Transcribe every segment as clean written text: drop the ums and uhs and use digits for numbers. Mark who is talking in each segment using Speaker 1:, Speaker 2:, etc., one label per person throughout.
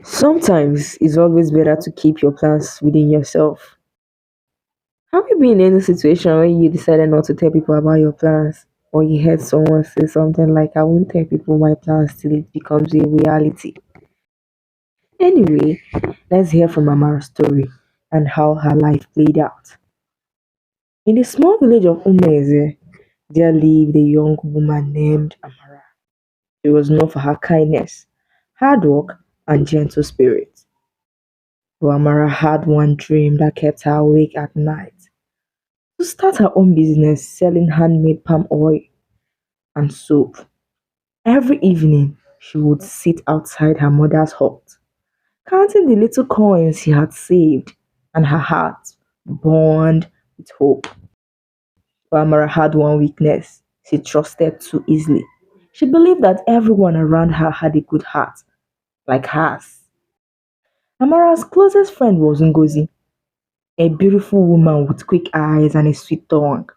Speaker 1: Sometimes it's always better to keep your plans within yourself. Have you been in any situation where you decided not to tell people about your plans? Or you heard someone say something like, I won't tell people my plans till it becomes a reality? Anyway, let's hear from Amara's story and how her life played out. In the small village of Umeze, there lived a young woman named Amara. She was known for her kindness, hard work, and gentle spirit. But Amara had one dream that kept her awake at night: to start her own business selling handmade palm oil and soap. Every evening, she would sit outside her mother's hut, counting the little coins she had saved, and her heart burned with hope. But Amara had one weakness: she trusted too easily. She believed that everyone around her had a good heart, like hers. Amara's closest friend was Ngozi, a beautiful woman with quick eyes and a sweet tongue.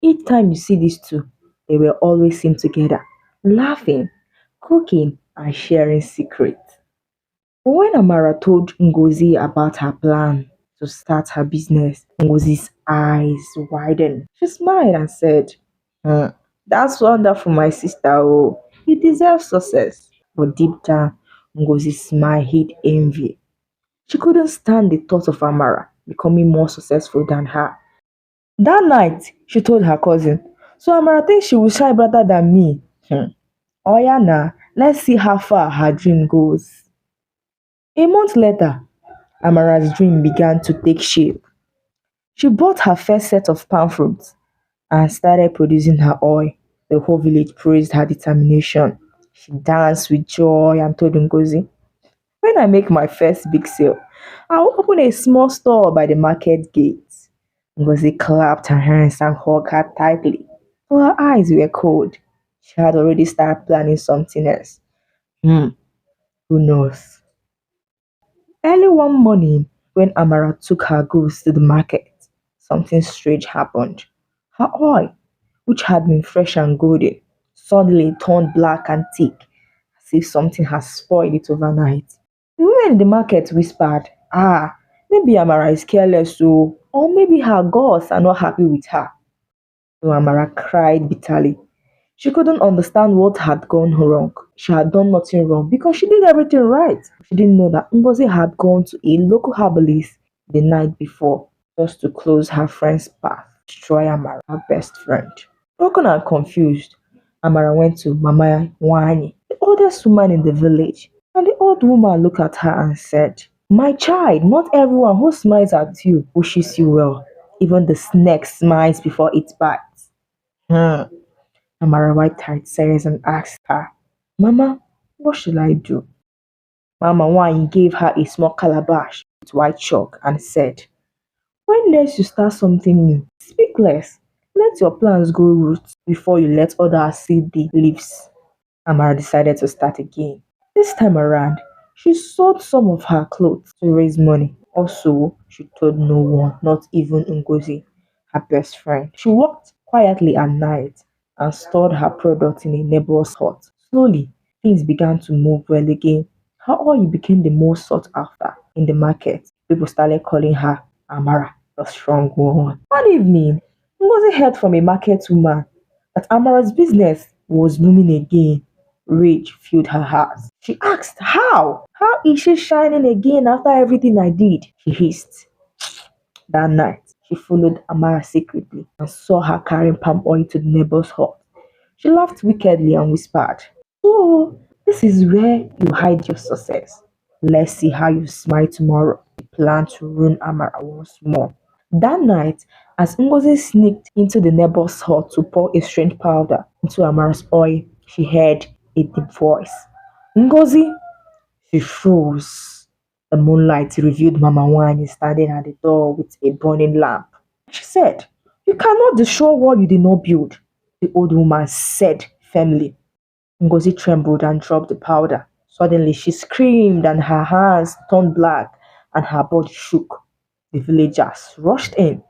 Speaker 1: Each time you see these two, they will always sing together, laughing, cooking, and sharing secrets. But when Amara told Ngozi about her plan to start her business, Ngozi's eyes widened. She smiled and said, "Hmm, that's wonderful, my sister. Oh, you deserve success." But deep down, Ngozi's smile hid envy. She couldn't stand the thought of Amara becoming more successful than her. That night, she told her cousin, "So Amara thinks she will shine brighter than me. Oh yeah, now, let's see how far her dream goes." A month later, Amara's dream began to take shape. She bought her first set of palm fruits and started producing her oil. The whole village praised her determination. She danced with joy and told Ngozi, "When I make my first big sale, I'll open a small store by the market gate." Ngozi clapped her hands and hugged her tightly. But her eyes were cold. She had already started planning something else. Hmm, who knows? Early one morning, when Amara took her goods to the market, something strange happened. Her oil, which had been fresh and golden, suddenly turned black and thick, as if something had spoiled it overnight. The women in the market whispered, "Ah, maybe Amara is careless, so, or maybe her gods are not happy with her." So Amara cried bitterly. She couldn't understand what had gone wrong. She had done nothing wrong because she did everything right. She didn't know that Ngozi had gone to a local herbalist the night before just to close her friend's path, destroy Amara, her best friend. Broken and confused, Amara went to Mama Nwanyi, the oldest woman in the village, and the old woman looked at her and said, "My child, not everyone who smiles at you wishes you well. Even the snake smiles before it bites." Hmm. Amara wiped her tears and asked her, "Mama, what should I do?" Mama Nwanyi gave her a small calabash with white chalk and said, "When next you start something new, speak less. Let your plans grow roots before you let others see the leaves." Amara decided to start again. This time around, she sold some of her clothes to raise money. Also, she told no one, not even Ngozi, her best friend. She worked quietly at night and stored her products in a neighbor's hut. Slowly, things began to move well again. Her oil became the most sought after in the market. People started calling her Amara, the strong one. One evening, Ngozi heard from a market woman that Amara's business was booming again. Rage filled her heart. She asked, "How? How is she shining again after everything I did?" She hissed. That night, she followed Amara secretly and saw her carrying palm oil to the neighbor's hut. She laughed wickedly and whispered, "So, this is where you hide your success. Let's see how you smile tomorrow." She planned to ruin Amara once more. That night, as Ngozi sneaked into the neighbor's hut to pour a strange powder into Amara's oil, she heard a deep voice. "Ngozi!" She froze. The moonlight revealed Mama Nwanyi standing at the door with a burning lamp. She said, "You cannot destroy what you did not build," the old woman said firmly. Ngozi trembled and dropped the powder. Suddenly, she screamed and her hands turned black and her body shook. The villagers rushed in,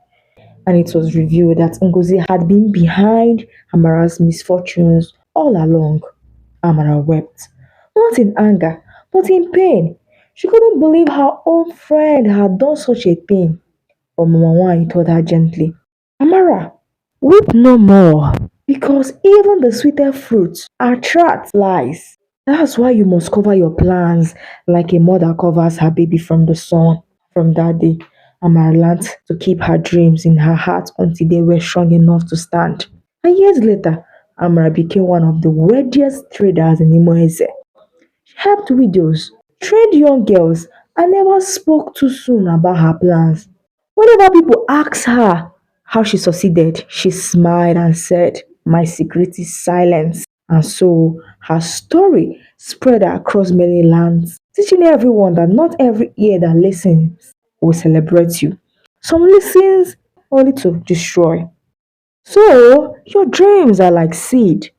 Speaker 1: and it was revealed that Ngozi had been behind Amara's misfortunes all along. Amara wept, not in anger, but in pain. She couldn't believe her own friend had done such a thing. But Mama Nwanyi told her gently, Amara, weep no more, because even the sweetest fruits attract lies. That's why you must cover your plans like a mother covers her baby from the sun. From that day, Amara learned to keep her dreams in her heart until they were strong enough to stand. And years later, Amara became one of the wealthiest traders in Imoese. She helped widows, trained young girls, and never spoke too soon about her plans. Whenever people asked her how she succeeded, she smiled and said, My secret is silence. And so her story spread across many lands, teaching everyone that not every ear that listens will celebrate you. Some listens only to destroy. So your dreams are like seed.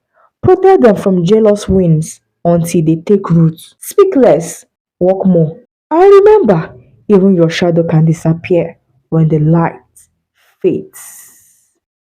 Speaker 1: Protect them from jealous winds until they take root. Speak less, walk more. And remember, even your shadow can disappear when the light fades.